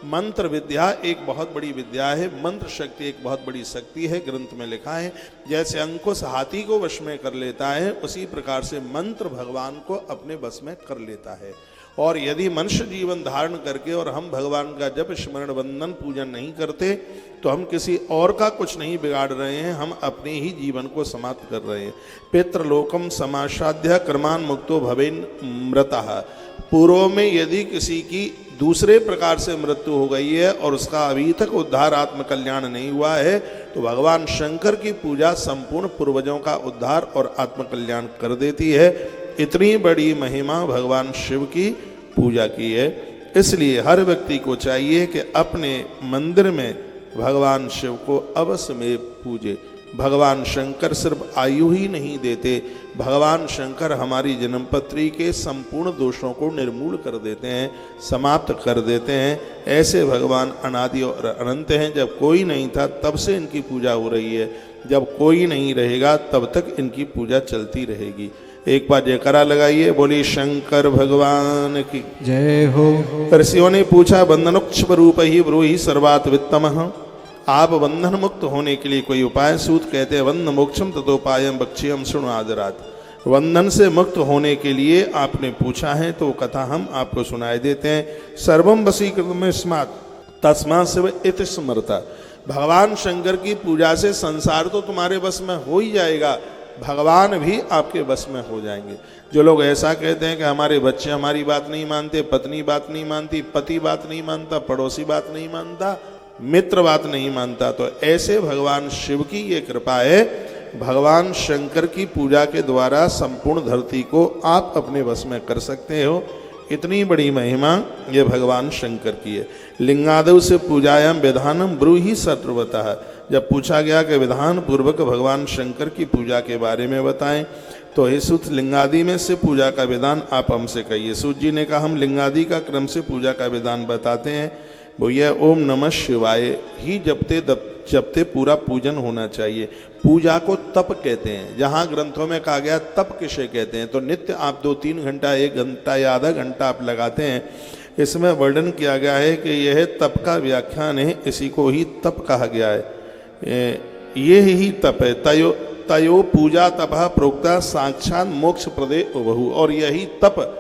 मंत्र विद्या एक बहुत बड़ी विद्या है, मंत्र शक्ति एक बहुत बड़ी शक्ति है। ग्रंथ में लिखा है जैसे अंकुश हाथी को वश में कर लेता है, उसी प्रकार से मंत्र भगवान को अपने वश में कर लेता है। और यदि मनुष्य जीवन धारण करके और हम भगवान का जप स्मरण वंदन पूजन नहीं करते तो हम किसी और का कुछ नहीं बिगाड़ रहे हैं, हम अपने ही जीवन को समाप्त कर रहे हैं। पितृलोकम समासाध्य कर्मान मुक्तो भवेन मृतः। पूर्व में यदि किसी की दूसरे प्रकार से मृत्यु हो गई है और उसका अभी तक उद्धार आत्म कल्याण नहीं हुआ है तो भगवान शंकर की पूजा संपूर्ण पूर्वजों का उद्धार और आत्म कल्याण कर देती है। इतनी बड़ी महिमा भगवान शिव की पूजा की है। इसलिए हर व्यक्ति को चाहिए कि अपने मंदिर में भगवान शिव को अवश्य में पूजे। भगवान शंकर सिर्फ आयु ही नहीं देते, भगवान शंकर हमारी जन्मपत्री के संपूर्ण दोषों को निर्मूल कर देते हैं, समाप्त कर देते हैं। ऐसे भगवान अनादि और अनंत हैं। जब कोई नहीं था तब से इनकी पूजा हो रही है, जब कोई नहीं रहेगा तब तक इनकी पूजा चलती रहेगी। एक बार जयकारा लगाइए, बोली शंकर भगवान की जय हो। ऋषियों ने पूछा बंधनोक्ष रूप ही ब्रूहि सर्वात वित्तम। आप बंधन मुक्त होने के लिए कोई उपाय? सूत कहते हैं बंधन मोक्षम ततोपायम बक्ष्यम शृणु आदरात। बंधन से मुक्त होने के लिए आपने पूछा है तो कथा हम आपको सुनाई देते हैं। सर्वम वशीकृतम स्मात् तस्मात् शिव इति स्मृता। भगवान शंकर की पूजा से संसार तो तुम्हारे बस में हो ही जाएगा, भगवान भी आपके बस में हो जाएंगे। जो लोग ऐसा कहते हैं कि हमारे बच्चे हमारी बात नहीं मानते, पत्नी बात नहीं मानती, पति बात नहीं मानता, पड़ोसी बात नहीं मानता, मित्र बात नहीं मानता, तो ऐसे भगवान शिव की ये कृपा है। भगवान शंकर की पूजा के द्वारा संपूर्ण धरती को आप अपने वश में कर सकते हो। इतनी बड़ी महिमा ये भगवान शंकर की है। लिंगादव से पूजायाम विधानम ब्रूहि सर्वतः। जब पूछा गया कि विधान पूर्वक भगवान शंकर की पूजा के बारे में बताएं तो हे सूत लिंगादि में से पूजा का विधान आप हमसे कहिए। सूत जी ने कहा हम लिंगादि का क्रम से पूजा का विधान बताते हैं। भैया ओम नमः शिवाय ही जपते पूरा पूजन होना चाहिए। पूजा को तप कहते हैं। जहाँ ग्रंथों में कहा गया तप किसे कहते हैं तो नित्य आप 2-3 घंटा 1 घंटा या आधा घंटा आप लगाते हैं। इसमें वर्णन किया गया है कि यह तप का व्याख्यान है, इसी को ही तप कहा गया है। ये ही तप है। तयो पूजा तपः प्रोक्ता साक्षात मोक्ष प्रदे बहु। और यही तप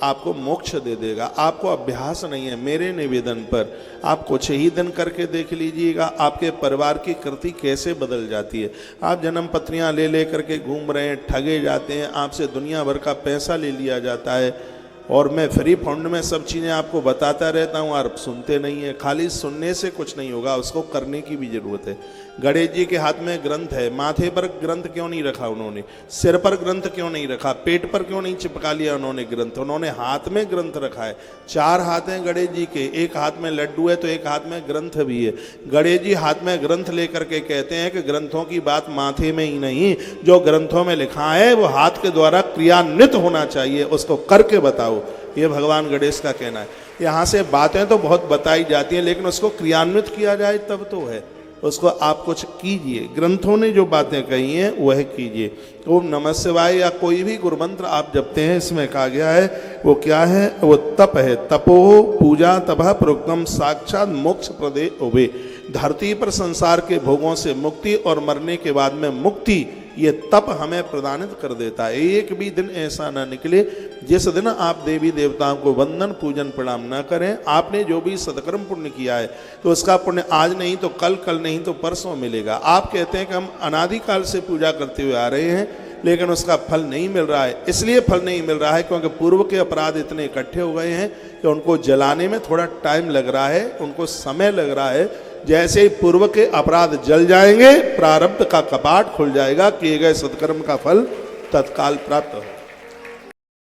आपको मोक्ष दे देगा। आपको अभ्यास नहीं है। मेरे निवेदन पर आप कुछ ही दिन करके देख लीजिएगा आपके परिवार की कृति कैसे बदल जाती है। आप जन्म पत्रियां ले करके घूम रहे हैं, ठगे जाते हैं, आपसे दुनिया भर का पैसा ले लिया जाता है और मैं फ्री फंड में सब चीज़ें आपको बताता रहता हूँ, आप सुनते नहीं है। खाली सुनने से कुछ नहीं होगा, उसको करने की भी जरूरत है। गणेश जी के हाथ में ग्रंथ है, माथे पर ग्रंथ क्यों नहीं रखा उन्होंने? सिर पर ग्रंथ क्यों नहीं रखा? पेट पर क्यों नहीं चिपका लिया उन्होंने ग्रंथ? उन्होंने हाथ में ग्रंथ रखा है। 4 हाथ हैं गणेश जी के, एक हाथ में लड्डू है तो एक हाथ में ग्रंथ भी है। गणेश जी हाथ में ग्रंथ लेकर के कहते हैं कि ग्रंथों की बात माथे में ही नहीं, जो ग्रंथों में लिखा है वो हाथ के द्वारा क्रियान्वित होना चाहिए, उसको करके बताओ। ये भगवान गणेश का कहना है। यहाँ से बातें तो बहुत बताई जाती हैं लेकिन उसको क्रियान्वित किया जाए तब तो है। उसको आप कुछ कीजिए। ग्रंथों ने जो बातें कही हैं वह कीजिए। ओम नमः शिवाय या कोई भी गुरु मंत्र आप जपते हैं, इसमें कहा गया है वो क्या है? वो तप है। तपो पूजा तपः प्रोक्तम साक्षात मोक्ष प्रदे उभे। धरती पर संसार के भोगों से मुक्ति और मरने के बाद में मुक्ति, ये तप हमें प्रदानित कर देता है। एक भी दिन ऐसा ना निकले जिस दिन आप देवी देवताओं को वंदन पूजन प्रणाम ना करें। आपने जो भी सत्कर्म पुण्य किया है तो उसका पुण्य आज नहीं तो कल, कल नहीं तो परसों मिलेगा। आप कहते हैं कि हम अनादिकाल से पूजा करते हुए आ रहे हैं लेकिन उसका फल नहीं मिल रहा है। इसलिए फल नहीं मिल रहा है क्योंकि पूर्व के अपराध इतने इकट्ठे हो गए हैं कि उनको जलाने में थोड़ा टाइम लग रहा है, उनको समय लग रहा है। जैसे ही पूर्व के अपराध जल जाएंगे प्रारब्ध का कपाट खुल जाएगा, किए गए सत्कर्म का फल तत्काल प्राप्त हो।